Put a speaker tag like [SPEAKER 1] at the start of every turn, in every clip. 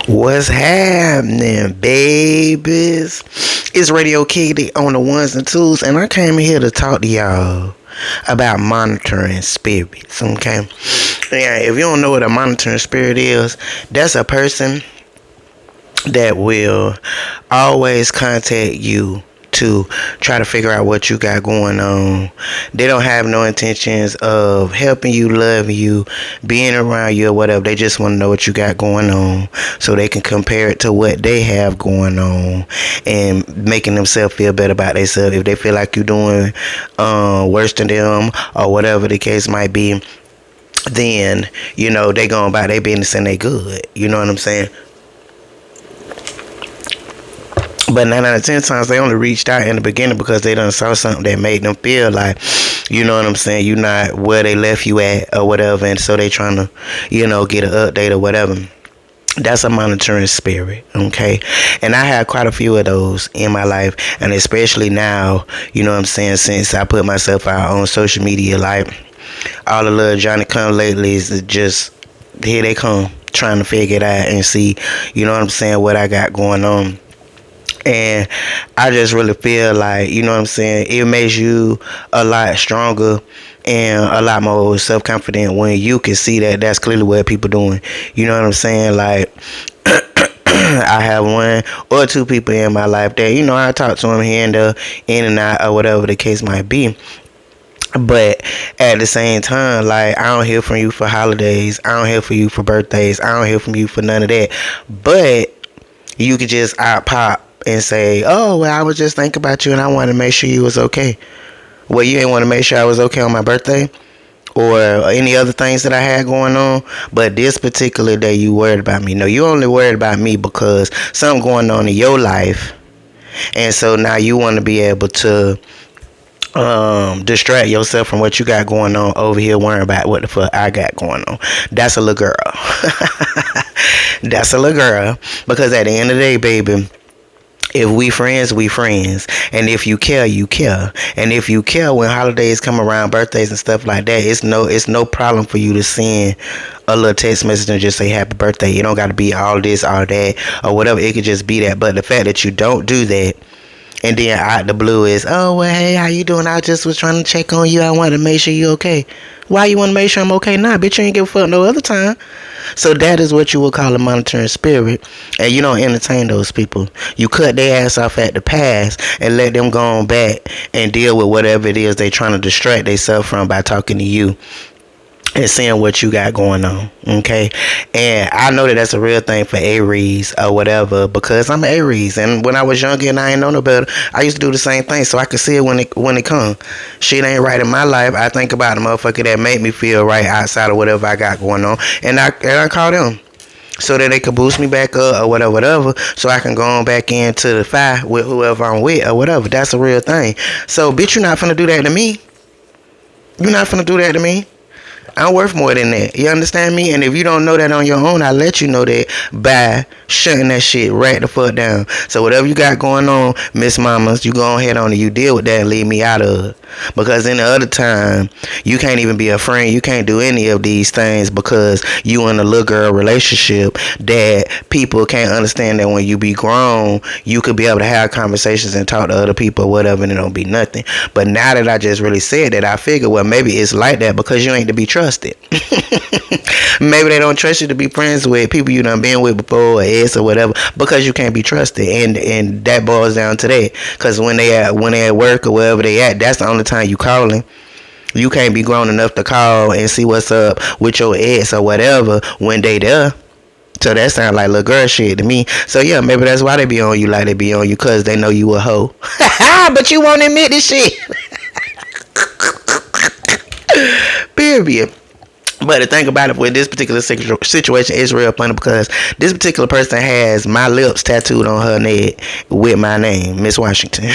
[SPEAKER 1] What's happening, babies? It's Radio Kitty on the ones and twos, and I came here to talk to y'all about monitoring spirits, okay? Yeah, if you don't know what a monitoring spirit is, that's a person that will always contact you to try to figure out what you got going on. They don't have no intentions of helping you, loving you, being around you or whatever. They just want to know what you got going on so they can compare it to what they have going on and making themselves feel better about themselves. If they feel like you're doing worse than them or whatever the case might be, then they going about their business and they good. You know what I'm saying? But 9 out of 10 times they only reached out in the beginning because they done saw something that made them feel like, you know what I'm saying, you not where they left you at or whatever, and so they trying to, get an update or whatever. That's a monitoring spirit, okay? And I have quite a few of those in my life, and especially now, you know what I'm saying, since I put myself out on social media, like all the little Johnny come latelys is just, here they come, trying to figure it out and see, you know what I'm saying, what I got going on. And I just really feel like, you know what I'm saying, it makes you a lot stronger and a lot more self-confident when you can see that that's clearly what people doing. You know what I'm saying? Like, I have one or two people in my life that, I talk to them here and there, in and out, or whatever the case might be. But at the same time, like, I don't hear from you for holidays. I don't hear from you for birthdays. I don't hear from you for none of that. But you could just pop and say, oh, well, I was just thinking about you and I wanted to make sure you was okay. Well, you didn't want to make sure I was okay on my birthday or any other things that I had going on, but this particular day you worried about me. No, you only worried about me because something going on in your life, and so now you want to be able to distract yourself from what you got going on over here worrying about what the fuck I got going on. That's a little girl. That's a little girl, because at the end of the day, baby, if we friends, we friends. And if you care, you care. And if you care when holidays come around, birthdays and stuff like that, it's no problem for you to send a little text message and just say happy birthday. It don't got to be all this, all that, or whatever. It could just be that. But the fact that you don't do that, and then out the blue is, oh, well, hey, how you doing? I just was trying to check on you. I wanted to make sure you okay. Why you want to make sure I'm okay? Nah, bitch, you ain't give a fuck no other time. So that is what you would call a monitoring spirit. And you don't entertain those people. You cut their ass off at the pass and let them go on back and deal with whatever it is they trying to distract themselves from by talking to you and seeing what you got going on, okay? And I know that that's a real thing for Aries or whatever, because I'm an Aries, and when I was younger and I ain't know no better, I used to do the same thing, so I could see it when it come. Shit ain't right in my life. I think about the motherfucker that made me feel right outside of whatever I got going on, and I call them so that they could boost me back up or whatever, so I can go on back into the fight with whoever I'm with or whatever. That's a real thing. So, bitch, you're not finna do that to me. You're not finna do that to me. I'm worth more than that. You understand me? And if you don't know that on your own, I let you know that by shutting that shit right the fuck down. So whatever you got going on, Miss Mamas, you go ahead on and you deal with that and leave me out of it. Because in the other time, you can't even be a friend. You can't do any of these things because you in a little girl relationship that people can't understand that when you be grown, you could be able to have conversations and talk to other people or whatever, and it don't be nothing. But now that I just really said that, I figure, well, maybe it's like that because you ain't to be trusted. Maybe they don't trust you to be friends with people you done been with before, or ex or whatever, because you can't be trusted, and that boils down to that. Because when they at work or wherever they at, that's the only time you calling. You can't be grown enough to call and see what's up with your ex or whatever when they there. So that sound like little girl shit to me. So yeah, maybe that's why they be on you like they be on you, because they know you a hoe. But you won't admit this shit. Period. But to think about it, with this particular situation, it's real funny because this particular person has my lips tattooed on her neck with my name, Miss Washington.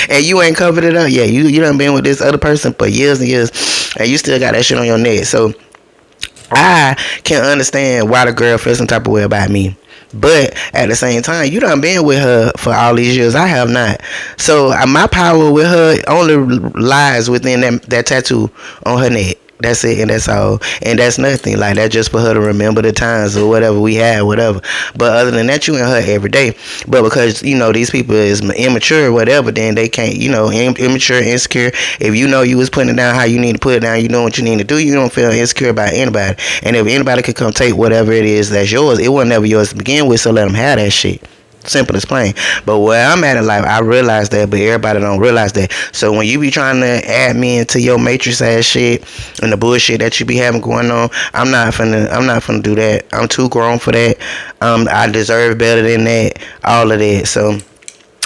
[SPEAKER 1] And you ain't covered it up yet. You done been with this other person for years and years, and you still got that shit on your neck. So I can understand why the girl feels some type of way about me. But at the same time, you done been with her for all these years. I have not. So my power with her only lies within that tattoo on her neck. That's it, and that's all, and that's nothing. Like that's just for her to remember the times or whatever we had, whatever. But other than that, you and her every day. But because these people is immature, or whatever, then they can't, immature, insecure. If you was putting it down how you need to put it down, you know what you need to do. You don't feel insecure about anybody, and if anybody could come take whatever it is that's yours, it was never yours to begin with. So let them have that shit. Simple as plain. But where I'm at in life, I realize that, but everybody don't realize that. So when you be trying to add me into your matrix ass shit and the bullshit that you be having going on, I'm not finna do that. I'm too grown for that. I deserve better than that. All of that. So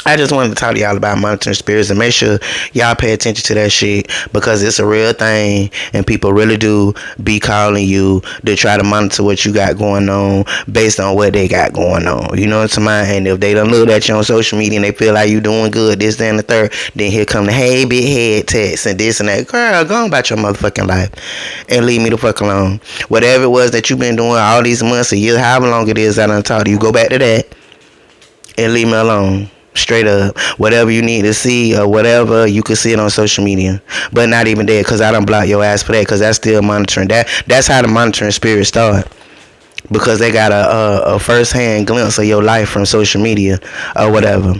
[SPEAKER 1] I just wanted to talk to y'all about monitoring spirits and make sure y'all pay attention to that shit, because it's a real thing and people really do be calling you to try to monitor what you got going on based on what they got going on. You know what I'm saying? And if they don't look at you on social media and they feel like you doing good, this, that, and the third, then here come the hey big head text and this and that. Girl, go on about your motherfucking life and leave me the fuck alone. Whatever it was that you've been doing all these months, a year, however long it is I done talked to you, go back to that and leave me alone. Straight up. Whatever you need to see or whatever, you can see it on social media, but not even there, because I don't block your ass for that, because that's still monitoring. That's how the monitoring spirit start, because they got a first-hand glimpse of your life from social media or whatever.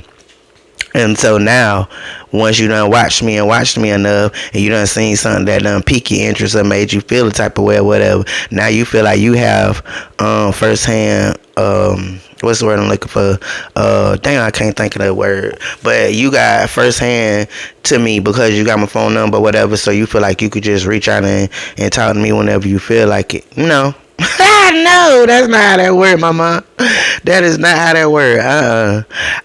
[SPEAKER 1] And so now, once you done watched me enough, and you done seen something that done pique your interest or made you feel a type of way or whatever, now you feel like you have first-hand, what's the word I'm looking for? Dang, I can't think of that word. But you got first-hand to me because you got my phone number or whatever, so you feel like you could just reach out and talk to me whenever you feel like it. No. No, that's not how that work, mama. That is not how that work.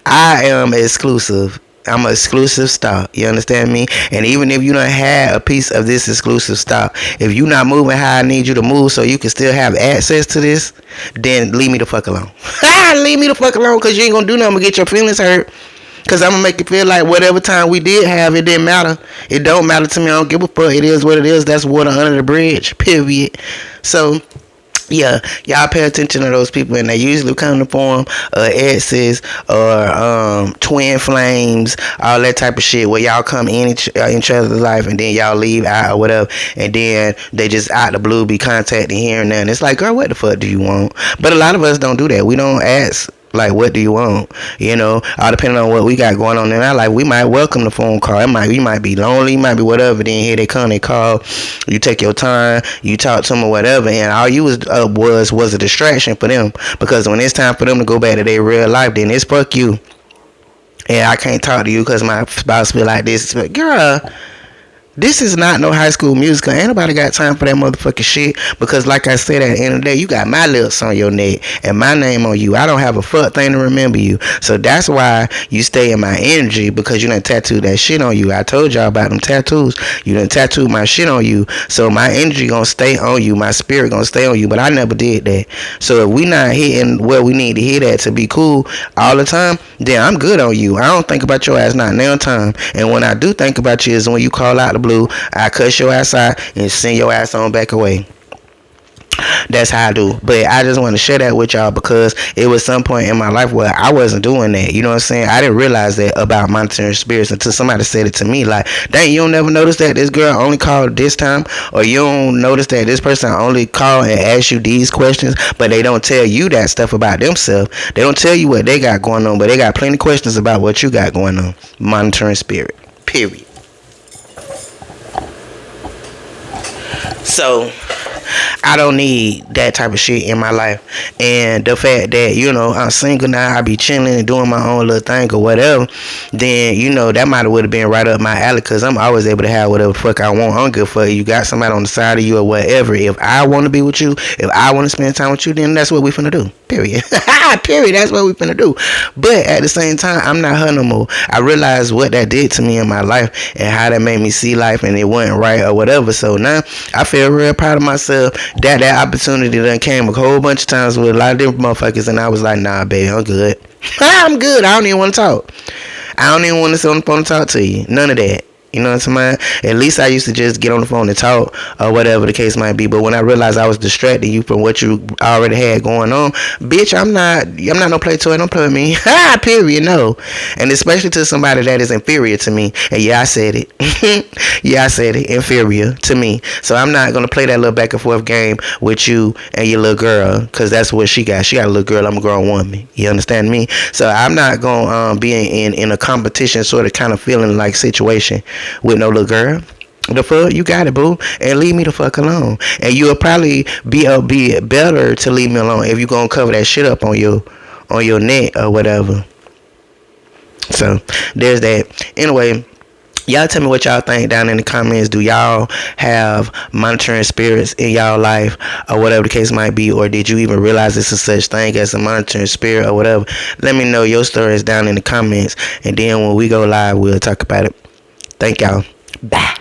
[SPEAKER 1] I am exclusive. I'm an exclusive stock. You understand me? And even if you don't have a piece of this exclusive stock, if you not moving how I need you to move so you can still have access to this, then leave me the fuck alone. Leave me the fuck alone, because you ain't gonna do nothing but get your feelings hurt. Because I'm going to make you feel like whatever time we did have, it didn't matter. It don't matter to me. I don't give a fuck. It is what it is. That's water under the bridge. Period. So, yeah, y'all pay attention to those people, and they usually come in the form of exes or twin flames, all that type of shit, where y'all come in each other's life and then y'all leave out or whatever, and then they just out the blue be contacting here and there, and it's like, girl, what the fuck do you want? But a lot of us don't do that. We don't ask, like, what do you want? All depending on what we got going on in our life, we might welcome the phone call. You might be lonely, you might be whatever. Then here they come, they call. You take your time, you talk to them or whatever, and all you was a distraction for them. Because when it's time for them to go back to their real life, then it's fuck you. And I can't talk to you because my spouse feel like this. But girl, this is not no High School Musical. Ain't nobody got time for that motherfucking shit. Because like I said, at the end of the day, you got my lips on your neck and my name on you. I don't have a fuck thing to remember you. So that's why you stay in my energy, because you done tattooed that shit on you. I told y'all about them tattoos. You done tattooed my shit on you. So my energy gonna stay on you. My spirit gonna stay on you. But I never did that. So if we not hitting where we need to hit at to be cool all the time, then I'm good on you. I don't think about your ass not now time. And when I do think about you is when you call out the blue, I cuss your ass out and send your ass on back away. That's how I do. But I just want to share that with y'all, because it was some point in my life where I wasn't doing that. You know what I'm saying? I didn't realize that about monitoring spirits until somebody said it to me. Like, dang, you don't never notice that this girl only called this time? Or you don't notice that this person only called and asked you these questions, but they don't tell you that stuff about themselves. They don't tell you what they got going on, but they got plenty of questions about what you got going on. Monitoring spirit. Period. So I don't need that type of shit in my life. And the fact that, I'm single now, I be chilling and doing my own little thing or whatever, then, that might have would have been right up my alley, because I'm always able to have whatever the fuck I want. I don't give a fuck. You got somebody on the side of you or whatever. If I want to be with you, if I want to spend time with you, then that's what we finna do. Period. Period. That's what we finna do. But at the same time, I'm not her no more. I realized what that did to me in my life and how that made me see life, and it wasn't right or whatever. So now I feel real proud of myself that opportunity done came a whole bunch of times with a lot of different motherfuckers, and I was like, nah, baby, I'm good. I'm good. I don't even want to talk. I don't even want to sit on the phone and talk to you. None of that. You know what I'm saying? At least I used to just get on the phone and talk or whatever the case might be. But when I realized I was distracting you from what you already had going on, bitch, I'm not no play toy. Don't play with me. Ha, period. No. And especially to somebody that is inferior to me. And yeah, I said it. Yeah, I said it. Inferior to me. So I'm not gonna play that little back and forth game with you and your little girl, because that's what she got. She got a little girl. I'm a grown woman. You understand me? So I'm not gonna be in a competition sort of kind of feeling like situation with no little girl. The fuck, you got it, boo, and leave me the fuck alone. And you'll probably be better to leave me alone if you gonna cover that shit up on your neck or whatever. So there's that. Anyway, y'all tell me what y'all think down in the comments. Do y'all have monitoring spirits in y'all life or whatever the case might be, or did you even realize it's a such thing as a monitoring spirit or whatever? Let me know your stories down in the comments, and then when we go live, we'll talk about it. Thank y'all. Bye.